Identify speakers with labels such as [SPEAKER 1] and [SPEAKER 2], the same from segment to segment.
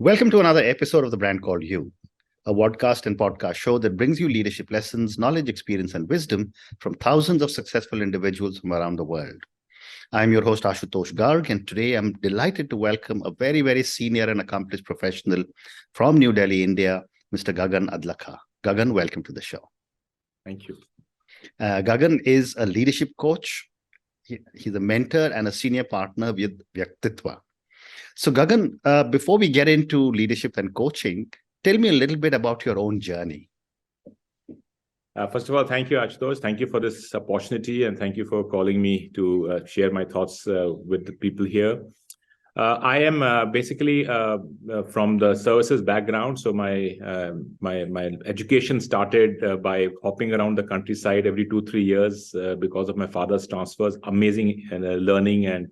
[SPEAKER 1] Welcome to another episode of The Brand Called You, a podcast and podcast show that brings you leadership lessons, knowledge, experience, and wisdom from thousands of successful individuals from around the world. I'm your host, Ashutosh Garg, and today I'm delighted to welcome a very, very senior and accomplished professional from New Delhi, India, Mr. Gagan Adlakha. Gagan, welcome to the show.
[SPEAKER 2] Thank you.
[SPEAKER 1] Gagan is a leadership coach. He's a mentor and a senior partner with Vyaktitva. So Gagan, before we get into leadership and coaching, tell me a little bit about your own journey.
[SPEAKER 2] First of all, thank you, Ashutosh. Thank you for this opportunity and thank you for calling me to share my thoughts with the people here. I am basically from the services background. So my education started by hopping around the countryside every 2-3 years because of my father's transfers. Amazing learning and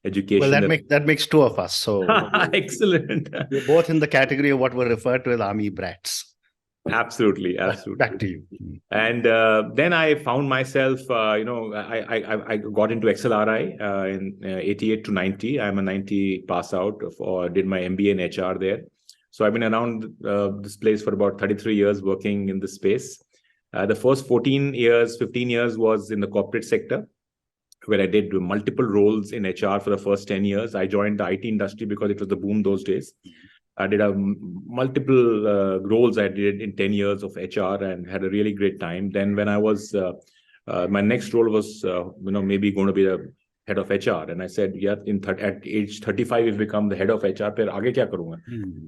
[SPEAKER 2] education.
[SPEAKER 1] Well, that makes two of us. So
[SPEAKER 2] excellent.
[SPEAKER 1] We're both in the category of what were referred to as army brats.
[SPEAKER 2] Absolutely.
[SPEAKER 1] Back to you.
[SPEAKER 2] And then I found myself, I got into XLRI in 88 to 90. I'm a 90 pass out, did my MBA in HR there. So I've been around this place for about 33 years working in this space. The first 15 years was in the corporate sector, where I did multiple roles in HR for the first 10 years. I joined the IT industry because it was the boom those days. I did multiple roles I did in 10 years of HR and had a really great time. Then when I was, my next role was, maybe going to be the head of HR. And I said, yeah, at age 35, you've become the head of HR. Phir aage kya karunga?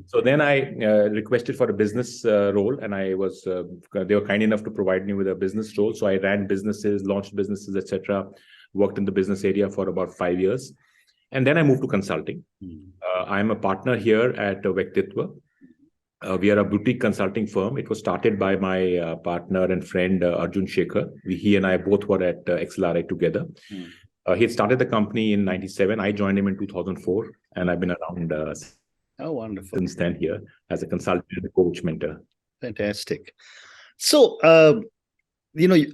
[SPEAKER 2] So then I requested for a business role and they were kind enough to provide me with a business role. So I ran businesses, launched businesses, etc. Worked in the business area for about 5 years. And then I moved to consulting. I'm a partner here at Vyaktitva. We are a boutique consulting firm. It was started by my partner and friend, Arjun Shekhar. He and I both were at XLRI together. He had started the company in 97. I joined him in 2004. And I've been around
[SPEAKER 1] wonderful.
[SPEAKER 2] Since then here as a consultant and a coach mentor.
[SPEAKER 1] Fantastic. So,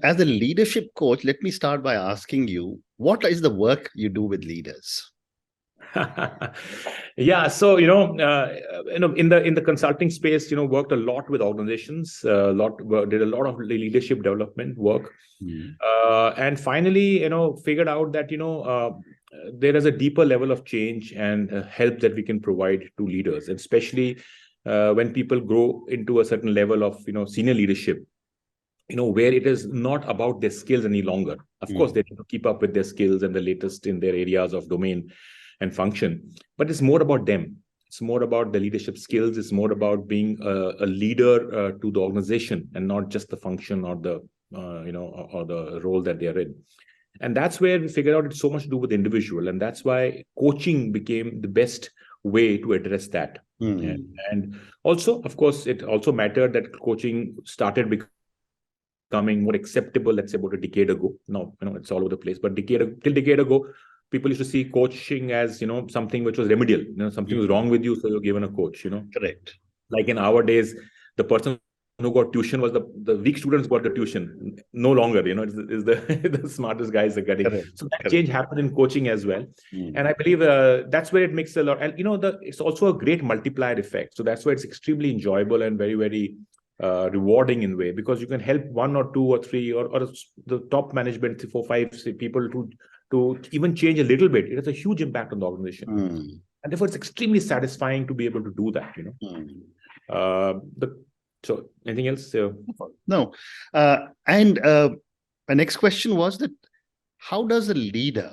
[SPEAKER 1] as a leadership coach, let me start by asking you, what is the work you do with leaders?
[SPEAKER 2] Yeah, so in the consulting space, worked a lot with organizations, did a lot of leadership development work, and finally, figured out that there is a deeper level of change and help that we can provide to leaders, especially when people grow into a certain level of senior leadership. Where it is not about their skills any longer. Of course, they need to keep up with their skills and the latest in their areas of domain and function, but it's more about them. It's more about the leadership skills. It's more about being a leader to the organization and not just the function or the or the role that they're in. And that's where we figured out it's so much to do with the individual, and that's why coaching became the best way to address that. And also, of course, it also mattered that coaching started becoming more acceptable, let's say about a decade ago. Now, it's all over the place, but till decade ago, people used to see coaching as, something which was remedial. Something was wrong with you, so you're given a coach,
[SPEAKER 1] Correct.
[SPEAKER 2] Like in our days, the person who got tuition was the weak students got the tuition. No longer, is the smartest guys are getting.
[SPEAKER 1] Correct.
[SPEAKER 2] So that change happened in coaching as well. And I believe that's where it makes a lot. And, it's also a great multiplier effect. So that's why it's extremely enjoyable and very, very rewarding in a way, because you can help 1 or 2 or 3 or the top management, 4, 5 people to even change a little bit. It has a huge impact on the organization. And therefore, it's extremely satisfying to be able to do that, So anything else?
[SPEAKER 1] No. And my next question was that how does a leader,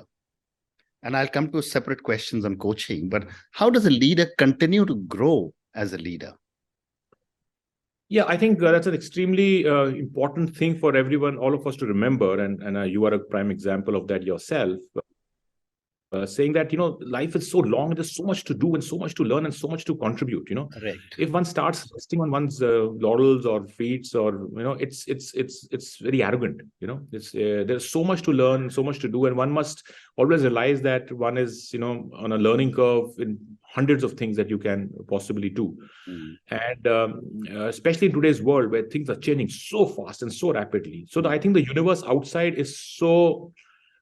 [SPEAKER 1] and I'll come to separate questions on coaching, but how does a leader continue to grow as a leader?
[SPEAKER 2] Yeah, I think that's an extremely important thing for everyone, all of us to remember. And you are a prime example of that yourself. Saying that, life is so long, there's so much to do and so much to learn and so much to contribute,
[SPEAKER 1] Correct.
[SPEAKER 2] If one starts resting on one's laurels or feats or, it's very arrogant, there's so much to learn, so much to do. And one must always realize that one is, on a learning curve in hundreds of things that you can possibly do. And especially in today's world where things are changing so fast and so rapidly. So I think the universe outside is so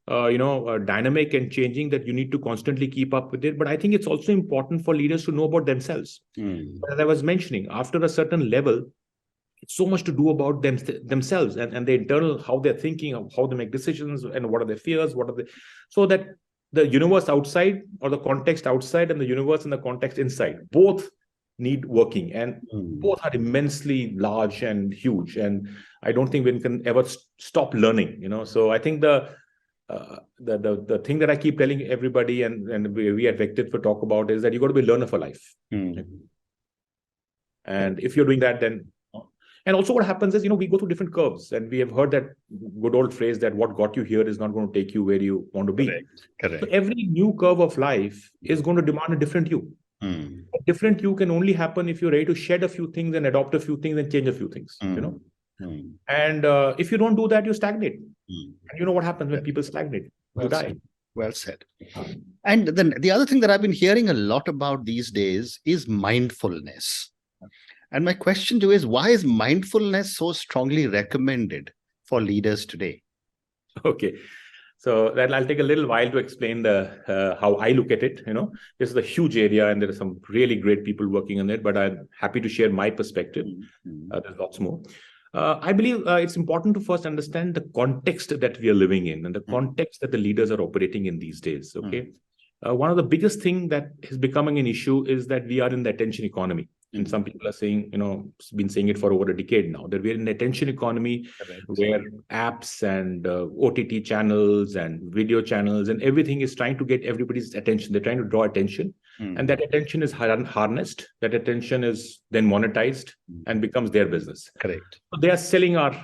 [SPEAKER 2] dynamic and changing that you need to constantly keep up with it. But I think it's also important for leaders to know about themselves. As I was mentioning, after a certain level, it's so much to do about themselves and the internal, how they're thinking, how they make decisions, and what are their fears, so that the universe outside or the context outside and the universe and the context inside both need working, and both are immensely large and huge. And I don't think we can ever stop learning. So I think the thing that I keep telling everybody, and we at Vyaktitva talk about, is that you got to be a learner for life. And if you're doing that, then. And also what happens is, we go through different curves, and we have heard that good old phrase that what got you here is not going to take you where you want to be.
[SPEAKER 1] Correct.
[SPEAKER 2] So every new curve of life is going to demand a different you. A different you can only happen if you're ready to shed a few things and adopt a few things and change a few things, And if you don't do that, you stagnate. And you know what happens when people stagnate? You die.
[SPEAKER 1] Well said. And then the other thing that I've been hearing a lot about these days is mindfulness. And my question to you is, why is mindfulness so strongly recommended for leaders today?
[SPEAKER 2] Okay. So that I'll take a little while to explain how I look at it. This is a huge area, and there are some really great people working on it, but I'm happy to share my perspective. There's lots more. I believe it's important to first understand the context that we are living in and the context that the leaders are operating in these days. Okay. One of the biggest things that is becoming an issue is that we are in the attention economy. And some people are saying, been saying it for over a decade now, that we're in an attention economy where apps and OTT channels and video channels and everything is trying to get everybody's attention. They're trying to draw attention, and that attention is harnessed. That attention is then monetized and becomes their business.
[SPEAKER 1] Correct.
[SPEAKER 2] So they are selling our,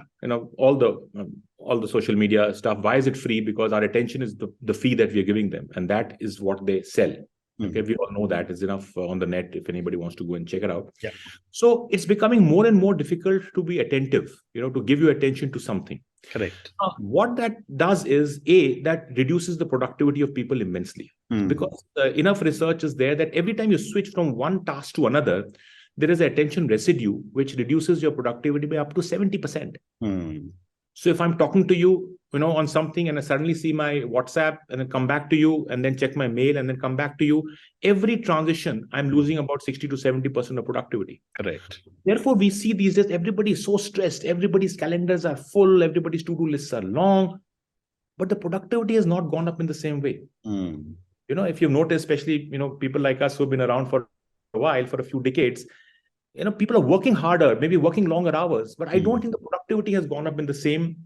[SPEAKER 2] all the social media stuff. Why is it free? Because our attention is the fee that we are giving them, and that is what they sell. Okay, we all know that. It's enough on the net if anybody wants to go and check it out.
[SPEAKER 1] Yeah.
[SPEAKER 2] So it's becoming more and more difficult to be attentive, to give your attention to something.
[SPEAKER 1] Correct.
[SPEAKER 2] What that does is, that reduces the productivity of people immensely. Because enough research is there that every time you switch from one task to another, there is an attention residue which reduces your productivity by up to 70%. So if I'm talking to you, on something, and I suddenly see my WhatsApp and then come back to you and then check my mail and then come back to you, every transition, I'm losing about 60 to 70% of productivity.
[SPEAKER 1] Correct.
[SPEAKER 2] Therefore, we see these days, everybody is so stressed. Everybody's calendars are full. Everybody's to-do lists are long. But the productivity has not gone up in the same way. If you've noticed, especially, people like us who've been around for a while, for a few decades, people are working harder, maybe working longer hours, but I don't think the productivity has gone up in the same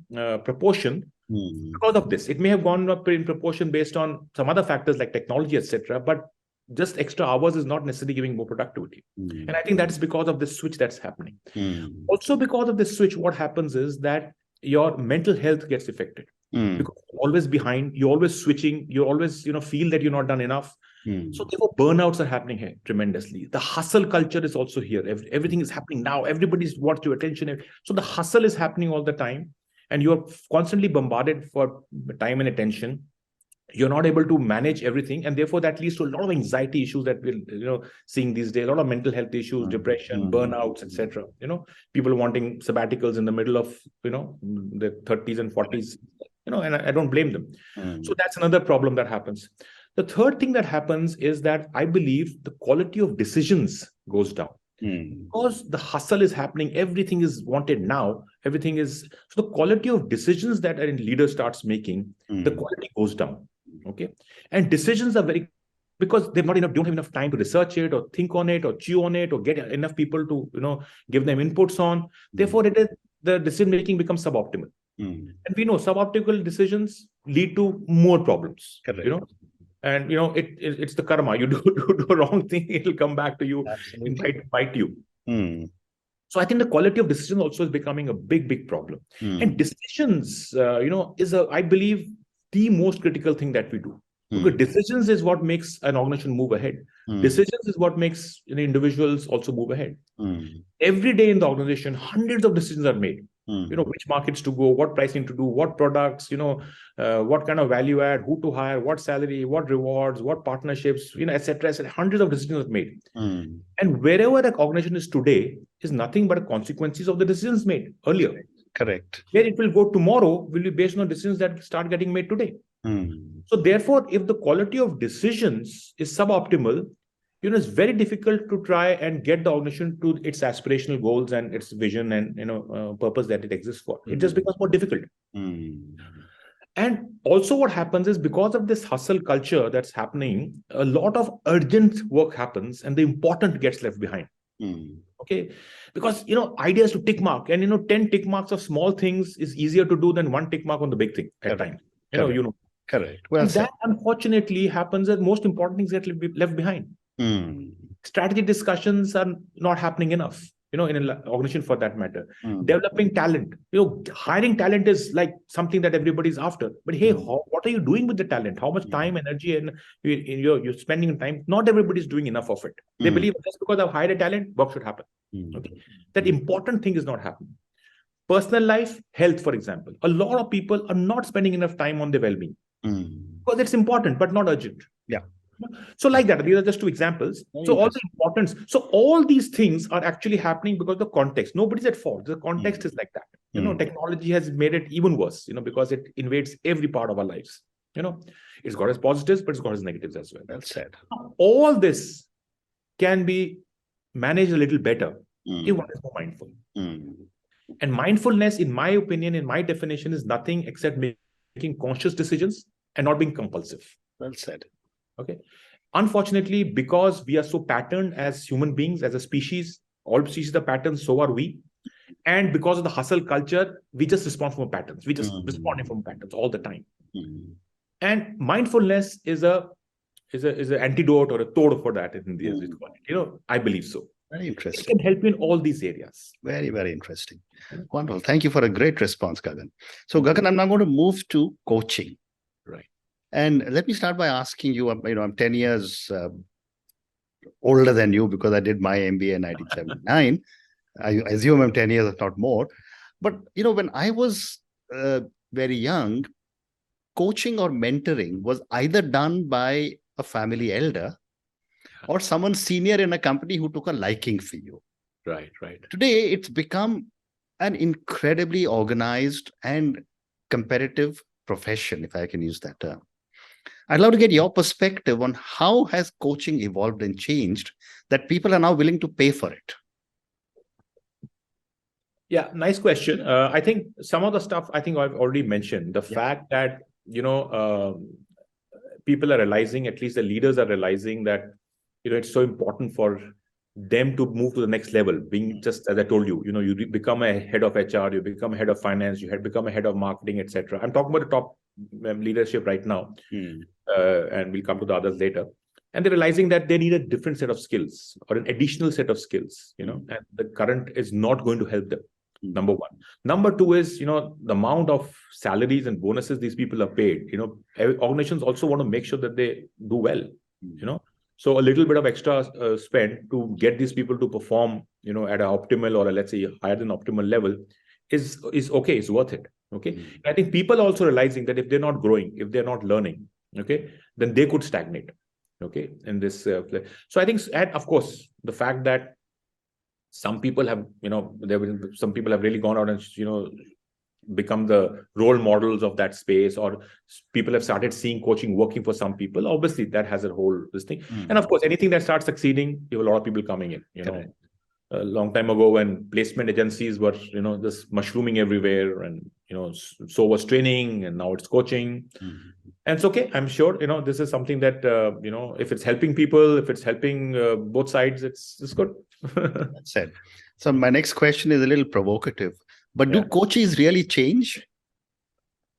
[SPEAKER 2] proportion because of this. It may have gone up in proportion based on some other factors like technology, etc. But just extra hours is not necessarily giving more productivity. And I think that is because of this switch that's happening. Also, because of this switch, what happens is that your mental health gets affected. Because you're always behind, you're always switching, you always, feel that you're not done enough. So therefore, burnouts are happening here tremendously. The hustle culture is also here. Everything is happening now. Everybody's wants your attention. So the hustle is happening all the time, and you're constantly bombarded for time and attention. You're not able to manage everything, and therefore that leads to a lot of anxiety issues that we're seeing these days. A lot of mental health issues, depression, burnouts, etc. People wanting sabbaticals in the middle of their 30s and 40s. And I don't blame them. So that's another problem that happens. The third thing that happens is that I believe the quality of decisions goes down. Because the hustle is happening, everything is wanted now. So the quality of decisions that a leader starts making, the quality goes down. Okay. And decisions are because don't have enough time to research it or think on it or chew on it or get enough people to, give them inputs on. Therefore, the decision making becomes suboptimal. And we know suboptimal decisions lead to more problems.
[SPEAKER 1] Correct.
[SPEAKER 2] And it's the karma. You do a wrong thing, it'll come back to you and bite you. So I think the quality of decision also is becoming a big problem. And decisions, is I believe the most critical thing that we do. Because decisions is what makes an organization move ahead. Decisions is what makes individuals also move ahead. Every day in the organization, hundreds of decisions are made. Which markets to go, what pricing to do, what products, what kind of value add, who to hire, what salary, what rewards, what partnerships, etc. Hundreds of decisions are made. And wherever the organization is today is nothing but consequences of the decisions made earlier.
[SPEAKER 1] Correct.
[SPEAKER 2] Where it will go tomorrow will be based on decisions that start getting made today. So therefore, if the quality of decisions is suboptimal, it's very difficult to try and get the organization to its aspirational goals and its vision and purpose that it exists for. It just becomes more difficult. And also what happens is, because of this hustle culture that's happening, a lot of urgent work happens and the important gets left behind. Okay, because ideas to tick mark, and 10 tick marks of small things is easier to do than one tick mark on the big thing at times.
[SPEAKER 1] Correct. Well
[SPEAKER 2] and
[SPEAKER 1] said.
[SPEAKER 2] that unfortunately happens that most important things get left behind. Strategy discussions are not happening enough, in an organization for that matter. Developing talent, hiring talent is like something that everybody's after. But hey, what are you doing with the talent? How much time, energy, and you're spending time? Not everybody's doing enough of it. They believe just because I've hired a talent, work should happen. Okay, that important thing is not happening. Personal life, health, for example. A lot of people are not spending enough time on their well-being because it's important but not urgent.
[SPEAKER 1] Yeah.
[SPEAKER 2] So like that, these are just two examples. So all the importance. So all these things are actually happening because the context. Nobody's at fault. The context is like that. Technology has made it even worse, because it invades every part of our lives. It's got its positives, but it's got its negatives as well.
[SPEAKER 1] Well said.
[SPEAKER 2] All this can be managed a little better if one is more mindful. And mindfulness, in my opinion, in my definition, is nothing except making conscious decisions and not being compulsive.
[SPEAKER 1] Well said.
[SPEAKER 2] Okay. Unfortunately, because we are so patterned as human beings, as a species, all species are patterned, so are we. And because of the hustle culture, we just respond from patterns. We just respond from patterns all the time. And mindfulness is an antidote or a tod for that. I believe so.
[SPEAKER 1] Very interesting.
[SPEAKER 2] It can help you in all these areas.
[SPEAKER 1] Very, very interesting. Wonderful. Thank you for a great response, Gagan. So, Gagan, I'm now going to move to coaching.
[SPEAKER 2] Right.
[SPEAKER 1] And let me start by asking you, I'm 10 years older than you because I did my MBA in 1979. I assume I'm 10 years, if not more. But, when I was very young, coaching or mentoring was either done by a family elder or someone senior in a company who took a liking for you.
[SPEAKER 2] Right.
[SPEAKER 1] Today, it's become an incredibly organized and competitive profession, if I can use that term. I'd love to get your perspective on how has coaching evolved and changed that people are now willing to pay for it.
[SPEAKER 2] Yeah, nice question. I think some of the stuff I've already mentioned. The fact that, people are realizing, at least the leaders are realizing that, it's so important for them to move to the next level. Being just, as I told you, you become a head of HR, you become a head of finance, you become a head of marketing, etc. I'm talking about the top leadership right now, and we'll come to the others later. And they're realizing that they need a different set of skills or an additional set of skills, and the current is not going to help them. Number one. Number two is, the amount of salaries and bonuses these people are paid. Organizations also want to make sure that they do well, So a little bit of extra spend to get these people to perform, at an optimal or let's say higher than optimal level is okay. It's worth it. Okay. I think people are also realizing that if they're not growing, if they're not learning, okay, then they could stagnate. Okay. In this, so I think, and of course, the fact that some people have, some people have really gone out and, become the role models of that space, or people have started seeing coaching working for some people. Obviously, that has a whole this thing. And of course, anything that starts succeeding, you have a lot of people coming in. A long time ago, when placement agencies were, just mushrooming everywhere, and so was training, and now it's coaching. And it's okay. I'm sure this is something that if it's helping people, if it's helping both sides, it's good.
[SPEAKER 1] That's it. So my next question is a little provocative, but do coaches really change?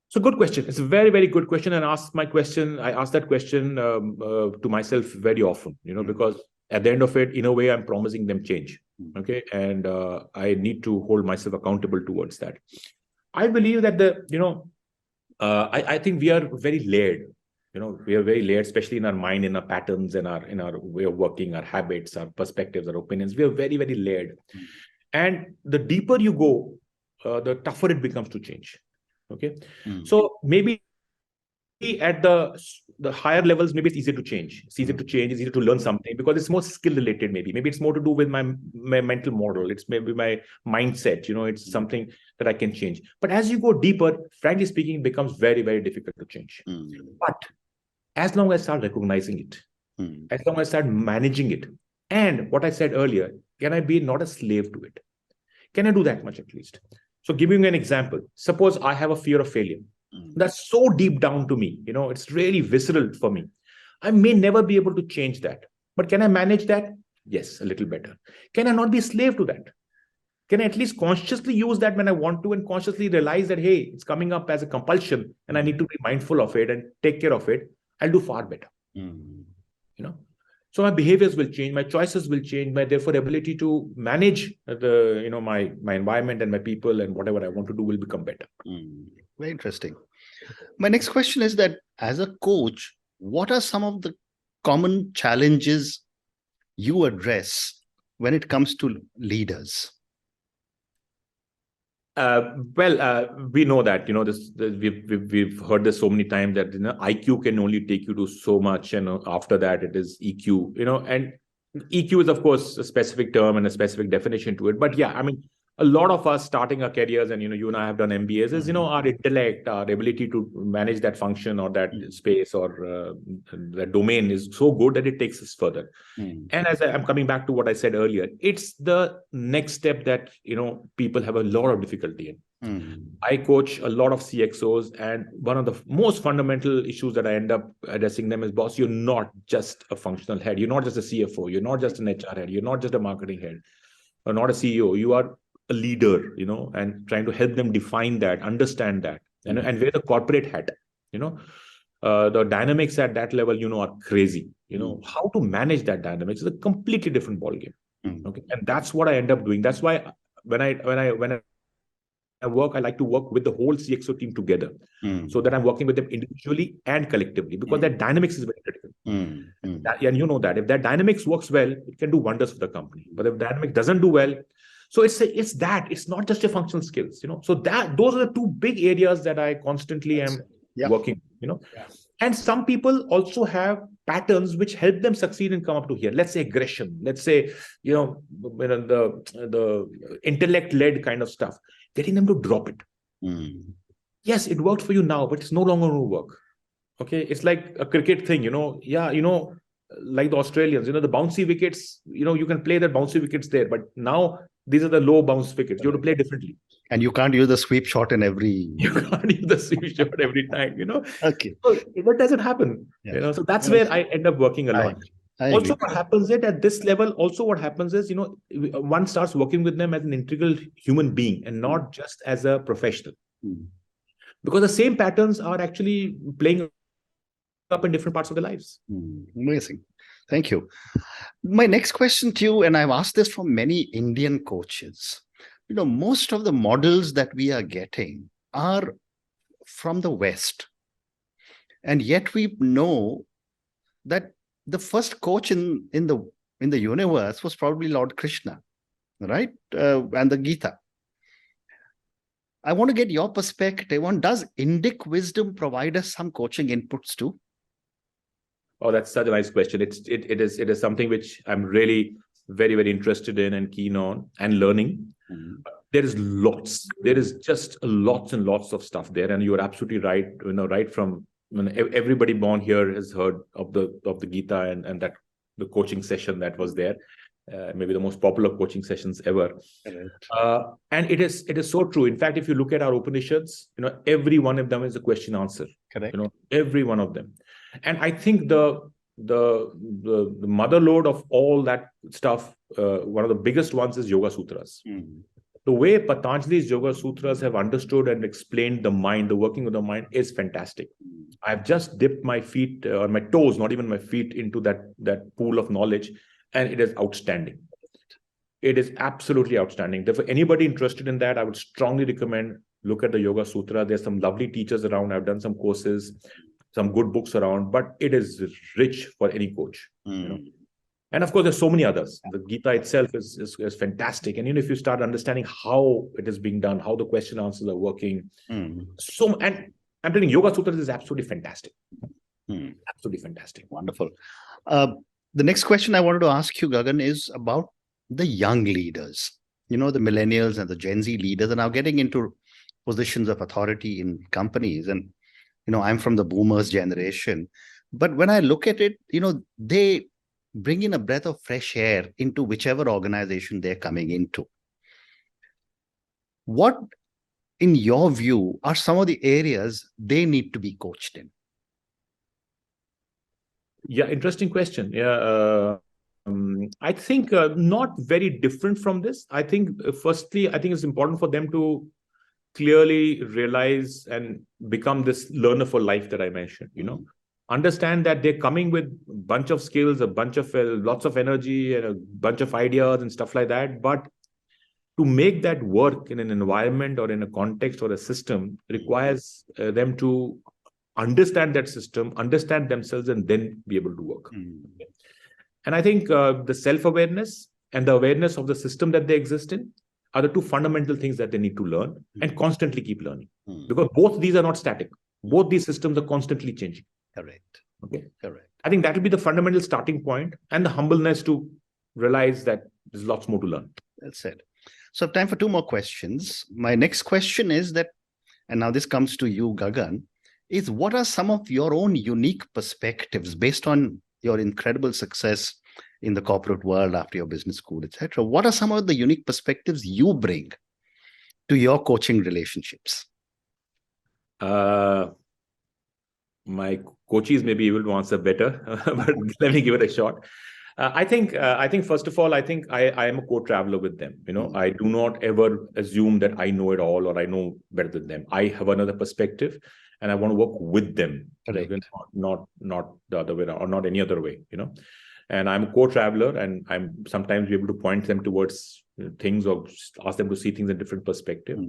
[SPEAKER 2] So good question. It's a very, very good question. And I ask that question to myself very often, because at the end of it, in a way, I'm promising them change. Okay. And I need to hold myself accountable towards that. I believe that I think we are very layered. We are very layered, especially in our mind, in our patterns, in our way of working, our habits, our perspectives, our opinions. We are very, very layered. And the deeper you go, the tougher it becomes to change. Okay. So maybe at the higher levels, maybe it's easier to change. It's easier to change. It's easier to learn something because it's more skill related. Maybe it's more to do with my mental model. It's maybe my mindset. It's something that I can change. But as you go deeper, frankly speaking, it becomes very, very difficult to change. But as long as I start recognizing it, as long as I start managing it, and what I said earlier, can I be not a slave to it? Can I do that much at least? So giving you an example, suppose I have a fear of failure. That's so deep down to me. It's really visceral for me. I may never be able to change that. But can I manage that? Yes, a little better. Can I not be a slave to that? Can I at least consciously use that when I want to and consciously realize that, hey, it's coming up as a compulsion and I need to be mindful of it and take care of it? I'll do far better. So my behaviors will change, my choices will change, my therefore ability to manage my environment and my people and whatever I want to do will become better.
[SPEAKER 1] Very interesting. My next question is that as a coach, what are some of the common challenges you address when it comes to leaders?
[SPEAKER 2] We know that we've heard this so many times that IQ can only take you to so much, and after that it is EQ. And EQ is of course a specific term and a specific definition to it. But yeah, I mean, a lot of us starting our careers, and you and I have done MBAs, is our intellect, our ability to manage that function or that space or that domain is so good that it takes us further. And as I'm coming back to what I said earlier, it's the next step that people have a lot of difficulty in. I coach a lot of CXOs, and one of the most fundamental issues that I end up addressing them is, boss, you're not just a functional head, you're not just a CFO, you're not just an HR head, you're not just a marketing head, or not a CEO, you are a leader, and trying to help them define that, understand that, and wear the corporate hat. The dynamics at that level, are crazy. How to manage that dynamics is a completely different ballgame. Okay, and that's what I end up doing. That's why when I work, I like to work with the whole CXO team together, so that I'm working with them individually and collectively, because that dynamics is very critical. And that if that dynamics works well, it can do wonders for the company. But if dynamic doesn't do well, so it's not just your functional skills, so those are the two big areas that I constantly am working, And some people also have patterns which help them succeed and come up to here. Let's say aggression, let's say, the intellect-led kind of stuff, getting them to drop it. Yes, it worked for you now, but it's no longer going to work. Okay, it's like a cricket thing, like the Australians, the bouncy wickets, you can play the bouncy wickets there, but now these are the low bounce wickets. You have to play differently.
[SPEAKER 1] And you can't use the sweep shot in every...
[SPEAKER 2] You can't use the sweep shot every time,
[SPEAKER 1] Okay.
[SPEAKER 2] So that doesn't happen, So that's where I end up working a lot.
[SPEAKER 1] I
[SPEAKER 2] also,
[SPEAKER 1] agree.
[SPEAKER 2] what happens is at this level, also what happens is, one starts working with them as an integral human being and not just as a professional. Because the same patterns are actually playing up in different parts of their lives.
[SPEAKER 1] Amazing. Thank you. My next question to you, and I've asked this from many Indian coaches, most of the models that we are getting are from the West. And yet we know that the first coach in the universe was probably Lord Krishna, right? And the Gita. I want to get your perspective on, does Indic wisdom provide us some coaching inputs too?
[SPEAKER 2] Oh, that's such a nice question. It is something which I'm really very, very interested in and keen on and learning. There is just lots and lots of stuff there. And you're absolutely right. Right from everybody born here has heard of the Gita and that the coaching session that was there. Maybe the most popular coaching sessions ever. And it is so true. In fact, if you look at our Upanishads, every one of them is a question answer.
[SPEAKER 1] Correct.
[SPEAKER 2] Every one of them. And I think the mother lode of all that stuff, one of the biggest ones is Yoga Sutras. The way Patanjali's Yoga Sutras have understood and explained the mind, the working of the mind, is fantastic. I've just dipped my feet or my toes, not even my feet, into that pool of knowledge, and it is outstanding. It is absolutely outstanding. Therefore, anybody interested in that, I would strongly recommend look at the Yoga Sutra. There's some lovely teachers around. I've done some courses, some good books around, but it is rich for any coach. And of course, there's so many others. The Gita itself is fantastic. And if you start understanding how it is being done, how the question answers are working, and I'm telling you, Yoga Sutras is absolutely fantastic.
[SPEAKER 1] Hmm.
[SPEAKER 2] Absolutely fantastic.
[SPEAKER 1] Wonderful. The next question I wanted to ask you, Gagan, is about the young leaders, the millennials and the Gen Z leaders are now getting into positions of authority in companies. And, I'm from the boomers generation. But when I look at it, they bring in a breath of fresh air into whichever organization they're coming into. What, in your view, are some of the areas they need to be coached in?
[SPEAKER 2] Yeah, interesting question. Yeah, I think not very different from this. I think, firstly, I think it's important for them to clearly realize and become this learner for life that I mentioned. Understand that they're coming with a bunch of skills, a bunch of lots of energy, and a bunch of ideas and stuff like that. But to make that work in an environment or in a context or a system requires them to understand that system, understand themselves, and then be able to work. And I think the self-awareness and the awareness of the system that they exist in are the two fundamental things that they need to learn and constantly keep learning. Because both these are not static. Both these systems are constantly changing.
[SPEAKER 1] Correct.
[SPEAKER 2] Okay.
[SPEAKER 1] Correct.
[SPEAKER 2] I think that will be the fundamental starting point, and the humbleness to realize that there's lots more to learn.
[SPEAKER 1] That's it. So time for two more questions. My next question is that, and now this comes to you, Gagan, is what are some of your own unique perspectives based on your incredible success in the corporate world after your business school, etc.? What are some of the unique perspectives you bring to your coaching relationships?
[SPEAKER 2] My coachees may be able to answer better, but let me give it a shot. I think first of all, I think I am a co-traveler with them. I do not ever assume that I know it all or I know better than them. I have another perspective, and I want to work with them, not the other way around, or not any other way. And I'm a co-traveler, and I'm sometimes able to point them towards things or ask them to see things in different perspective.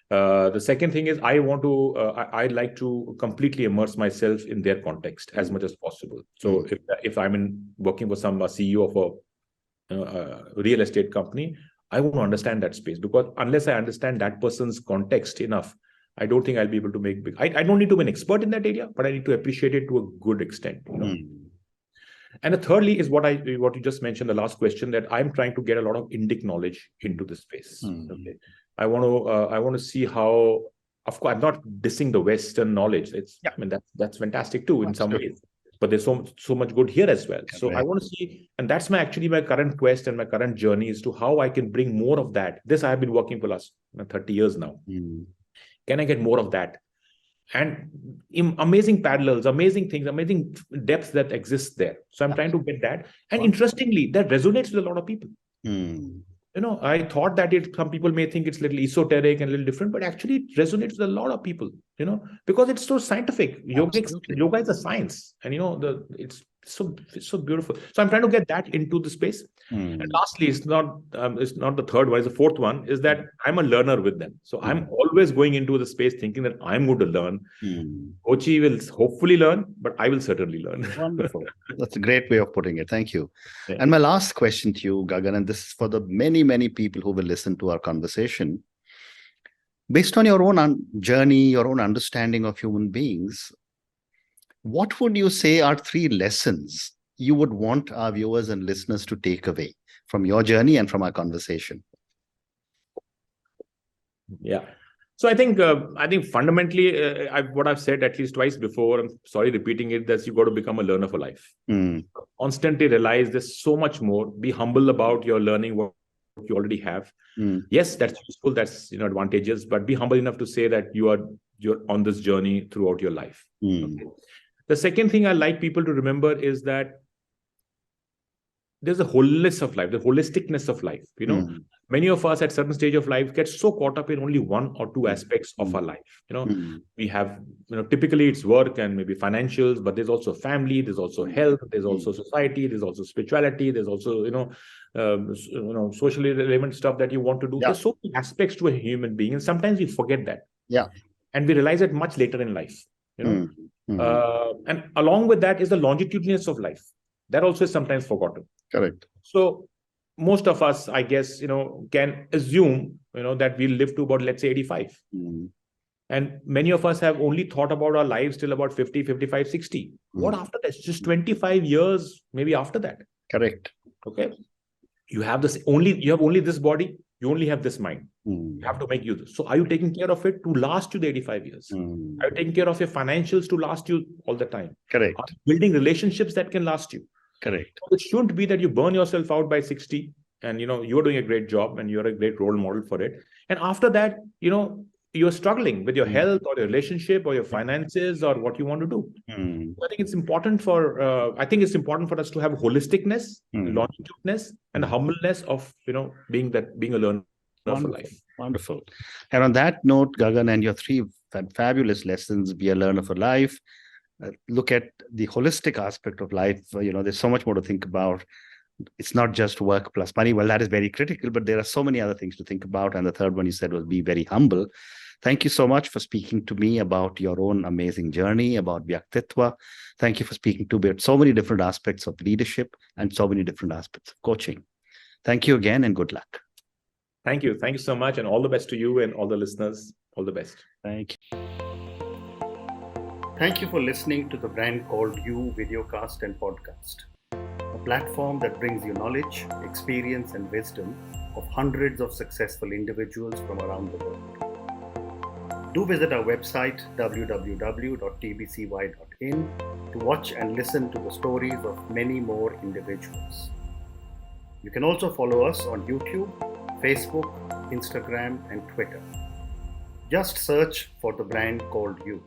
[SPEAKER 2] The second thing is I like to completely immerse myself in their context as much as possible. So if I'm working for some CEO of a real estate company, I want to understand that space, because unless I understand that person's context enough, I don't think I'll be able to make big. I don't need to be an expert in that area, but I need to appreciate it to a good extent. And the thirdly is what you just mentioned, the last question, that I'm trying to get a lot of Indic knowledge into this space. Okay. I want to see how, of course, I'm not dissing the Western knowledge. I mean, that's fantastic too in some ways, but there's so much good here as well. So I want to see, and that's my current quest and my current journey is to how I can bring more of that. This I have been working for the last 30 years now. Can I get more of that? And amazing parallels, amazing things, amazing depths that exist there. So I'm trying to get that. And interestingly, that resonates with a lot of people. I thought that some people may think it's a little esoteric and a little different, but actually it resonates with a lot of people, because it's so scientific. Yoga is a science, and it's so beautiful. So I'm trying to get that into the space. And lastly, it's not the third one, it's the fourth one, is that I'm a learner with them. So I'm always going into the space thinking that I'm going to learn. Coachee will hopefully learn, but I will certainly learn.
[SPEAKER 1] Wonderful. That's a great way of putting it. Thank you. And my last question to you, Gagan, and this is for the many, many people who will listen to our conversation. Based on your own journey, your own understanding of human beings, what would you say are 3 lessons you would want our viewers and listeners to take away from your journey and from our conversation?
[SPEAKER 2] Yeah. So I think fundamentally, what I've said at least twice before, I'm sorry repeating it, that you've got to become a learner for life. Constantly realize there's so much more. Be humble about your learning, what you already have. Yes, that's useful, that's advantageous, but be humble enough to say that you're on this journey throughout your life. Okay. The second thing I like people to remember is that there's a wholeness of life, the holisticness of life. Many of us at certain stage of life get so caught up in only 1 or 2 aspects of our life. We have, typically it's work and maybe financials, but there's also family, there's also health, there's also society, there's also spirituality, there's also, socially relevant stuff that you want to do. There's so many aspects to a human being, and sometimes we forget that. And we realize it much later in life. And along with that is the longitudinalness of life. That also is sometimes forgotten.
[SPEAKER 1] Correct.
[SPEAKER 2] So most of us, I guess, can assume, that we'll live to about, let's say, 85. And many of us have only thought about our lives till about 50, 55, 60. What after that? It's just 25 years, maybe after that.
[SPEAKER 1] Correct.
[SPEAKER 2] Okay. You have only this body, you only have this mind. You have to make use. So are you taking care of it to last you the 85 years? Are you taking care of your financials to last you all the time?
[SPEAKER 1] Correct.
[SPEAKER 2] Are you building relationships that can last you?
[SPEAKER 1] Correct.
[SPEAKER 2] So it shouldn't be that you burn yourself out by 60 and you're doing a great job and you're a great role model for it. And after that, you're struggling with your health or your relationship or your finances or what you want to do. I think it's important for us to have holisticness, longitudeness, and humbleness of being a learner for life.
[SPEAKER 1] Wonderful. And on that note, Gagan, and your three fabulous lessons: be a learner for life. Look at the holistic aspect of life. There's so much more to think about. It's not just work plus money. Well, that is very critical, but there are so many other things to think about. And the third one you said was be very humble. Thank you so much for speaking to me about your own amazing journey, about Vyaktitva. Thank you for speaking to me about so many different aspects of leadership and so many different aspects of coaching. Thank you again and good luck.
[SPEAKER 2] Thank you. Thank you so much. And all the best to you and all the listeners. All the best.
[SPEAKER 1] Thank you. Thank you for listening to the Brand Called You videocast and podcast, a platform that brings you knowledge, experience, and wisdom of hundreds of successful individuals from around the world. Do visit our website www.tbcy.in to watch and listen to the stories of many more individuals. You can also follow us on YouTube, Facebook, Instagram, and Twitter. Just search for the Brand Called You.